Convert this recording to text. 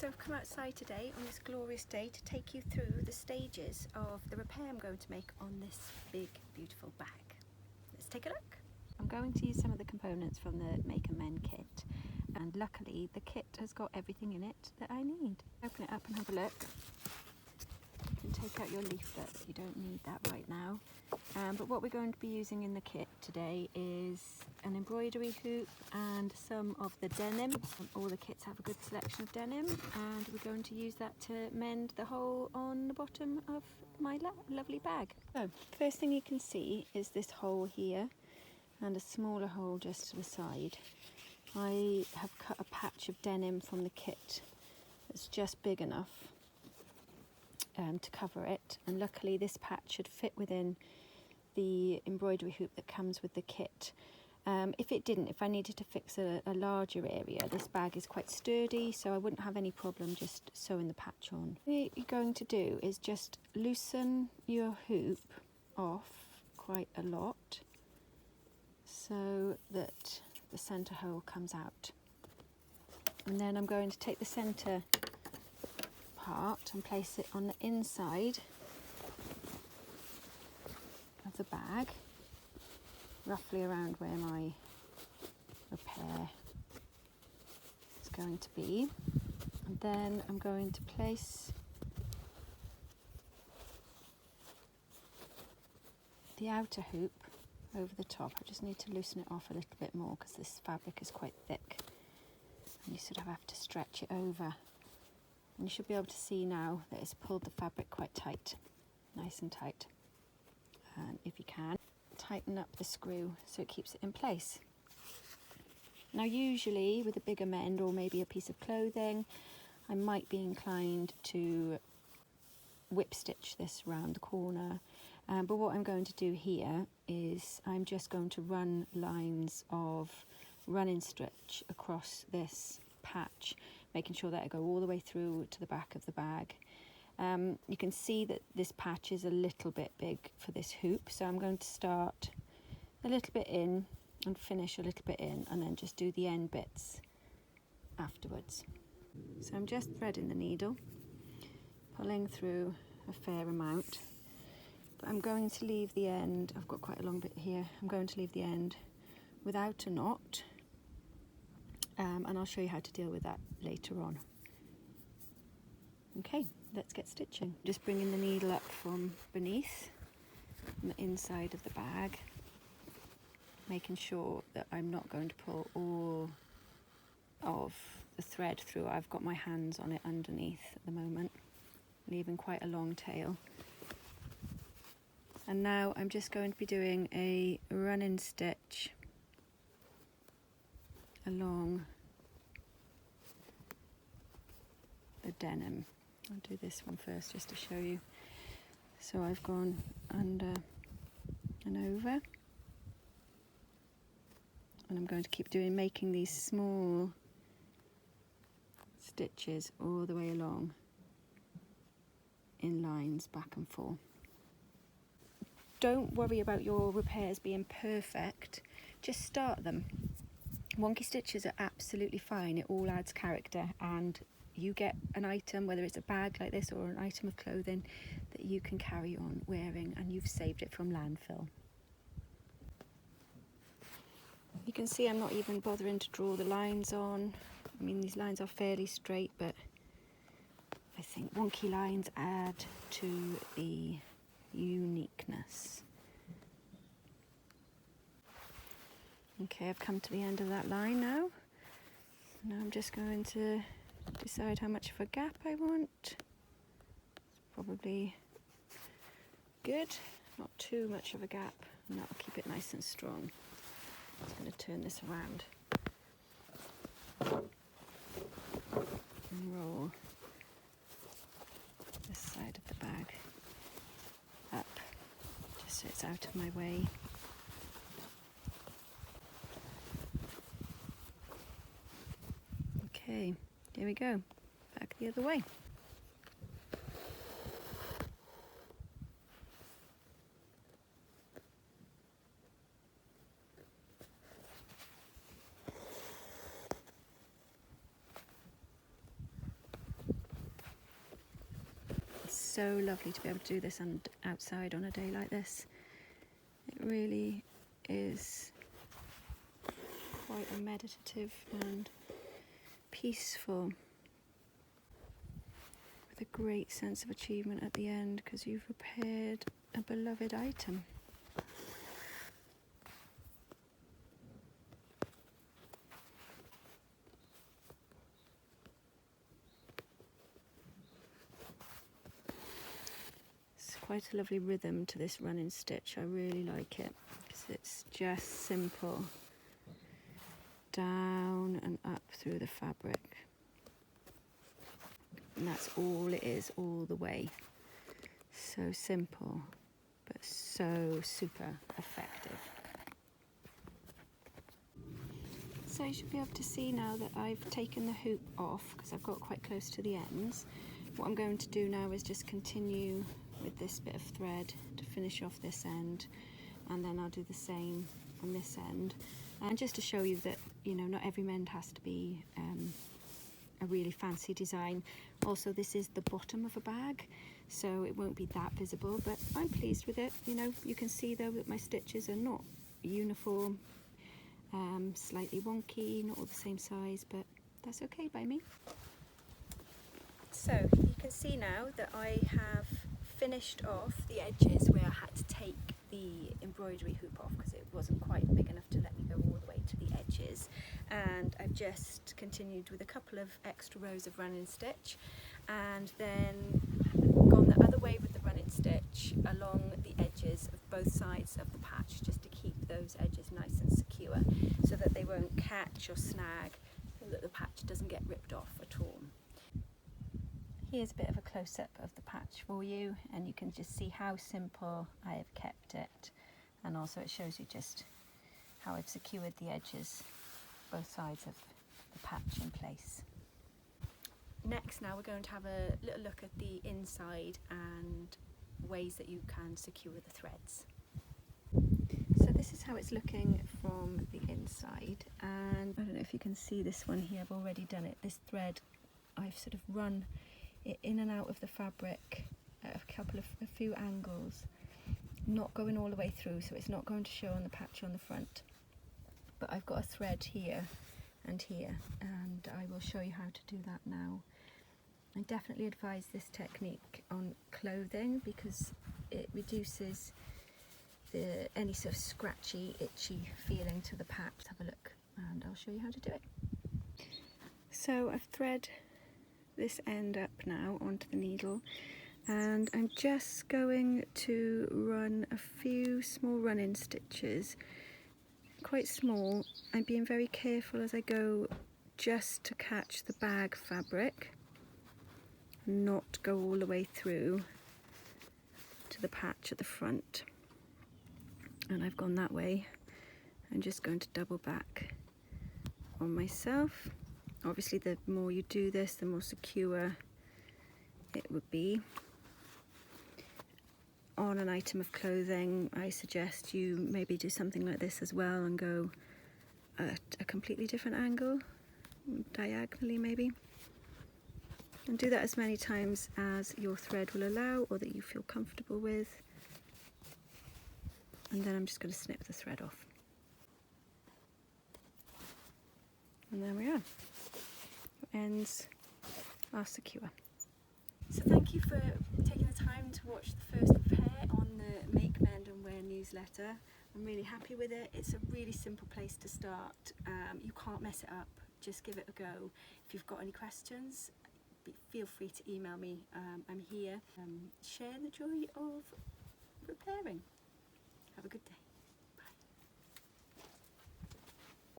So I've come outside today on this glorious day to take you through the stages of the repair I'm going to make on this big beautiful bag. Let's take a look. I'm going to use some of the components from the Make and Mend kit, and luckily the kit has got everything in it that I need. Open it up and have a look. You can take out your leaflet, you don't need that right now. But what we're going to be using in the kit today is an embroidery hoop and some of the denim. All the kits have a good selection of denim, and we're going to use that to mend the hole on the bottom of my lovely bag. So first thing you can see is this hole here and a smaller hole just to the side. I have cut a patch of denim from the kit that's just big enough to cover it, and luckily this patch should fit within the embroidery hoop that comes with the kit. If it didn't, if I needed to fix a larger area, this bag is quite sturdy, so I wouldn't have any problem just sewing the patch on. What you're going to do is just loosen your hoop off quite a lot so that the centre hole comes out. And then I'm going to take the centre part and place it on the inside of the bag, roughly around where my repair is going to be. And then I'm going to place the outer hoop over the top. I just need to loosen it off a little bit more because this fabric is quite thick and you sort of have to stretch it over. And you should be able to see now that it's pulled the fabric quite tight, nice and tight. And if you can, tighten up the screw so it keeps it in place. Now usually with a bigger mend or maybe a piece of clothing, I might be inclined to whip stitch this round the corner. But what I'm going to do here is I'm just going to run lines of running stitch across this patch, making sure that I go all the way through to the back of the bag. You can see that this patch is a little bit big for this hoop, so I'm going to start a little bit in and finish a little bit in, and then just do the end bits afterwards. So I'm just threading the needle, pulling through a fair amount, but I'm going to leave the end, I've got quite a long bit here, I'm going to leave the end without a knot, and I'll show you how to deal with that later on. Okay, let's get stitching. Just bringing the needle up from beneath, on the inside of the bag, making sure that I'm not going to pull all of the thread through. I've got my hands on it underneath at the moment, leaving quite a long tail. And now I'm just going to be doing a running stitch along the denim. I'll do this one first just to show you. So I've gone under and over, and I'm going to keep making these small stitches all the way along in lines back and forth. Don't worry about your repairs being perfect, just start them. Wonky stitches are absolutely fine, it all adds character, and you get an item, whether it's a bag like this or an item of clothing, that you can carry on wearing, and you've saved it from landfill. You can see I'm not even bothering to draw the lines on. I mean, these lines are fairly straight, but I think wonky lines add to the uniqueness. Okay, I've come to the end of that line now. Now I'm just going to decide how much of a gap I want. It's probably good, not too much of a gap, and that will keep it nice and strong. I'm just going to turn this around and roll this side of the bag up, just so it's out of my way. Okay, here we go, back the other way. so lovely to be able to do this outside on a day like this. It really is quite a meditative and peaceful, with a great sense of achievement at the end because you've repaired a beloved item. It's quite a lovely rhythm to this running stitch. I really like it because it's just simple, down and up through the fabric, and that's all it is all the way. So simple but so super effective. So you should be able to see now that I've taken the hoop off because I've got quite close to the ends. What I'm going to do now is just continue with this bit of thread to finish off this end, and then I'll do the same on this end. And just to show you that, you know, not every mend has to be a really fancy design. Also, this is the bottom of a bag, so it won't be that visible, but I'm pleased with it. You know, you can see though that my stitches are not uniform, slightly wonky, not all the same size, but that's okay by me. So you can see now that I have finished off the edges where I had to take the embroidery hoop off because it wasn't quite big enough to let me go all the way to the edges, and I've just continued with a couple of extra rows of running stitch, and then gone the other way with the running stitch along the edges of both sides of the patch, just to keep those edges nice and secure so that they won't catch or snag, so that the patch doesn't get ripped off at all. Here's a bit of a close-up of the patch for you, and you can just see how simple I have kept it, and also it shows you just how I've secured the edges, both sides of the patch in place. Next, now we're going to have a little look at the inside and ways that you can secure the threads. So this is how it's looking from the inside, and I don't know if you can see this one here, I've already done it. This thread, I've sort of run it in and out of the fabric at a few angles, not going all the way through, so it's not going to show on the patch on the front. But I've got a thread here and here, and I will show you how to do that now. I definitely advise this technique on clothing because it reduces any sort of scratchy, itchy feeling to the patch. Let's have a look and I'll show you how to do it. So I've thread this end up now onto the needle, and I'm just going to run a few small run-in stitches, quite small. I'm being very careful as I go just to catch the bag fabric, not go all the way through to the patch at the front. And I've gone that way. I'm just going to double back on myself. Obviously the more you do this, the more secure it would be. On an item of clothing, I suggest you maybe do something like this as well and go at a completely different angle, diagonally maybe. And do that as many times as your thread will allow or that you feel comfortable with. And then I'm just going to snip the thread off. And there we are. Ends are secure. So thank you for taking the time to watch the first repair on the Make, Mend and Wear newsletter. I'm really happy with it. It's a really simple place to start. You can't mess it up. Just give it a go. If you've got any questions, feel free to email me. I'm here. Share the joy of repairing. Have a good day.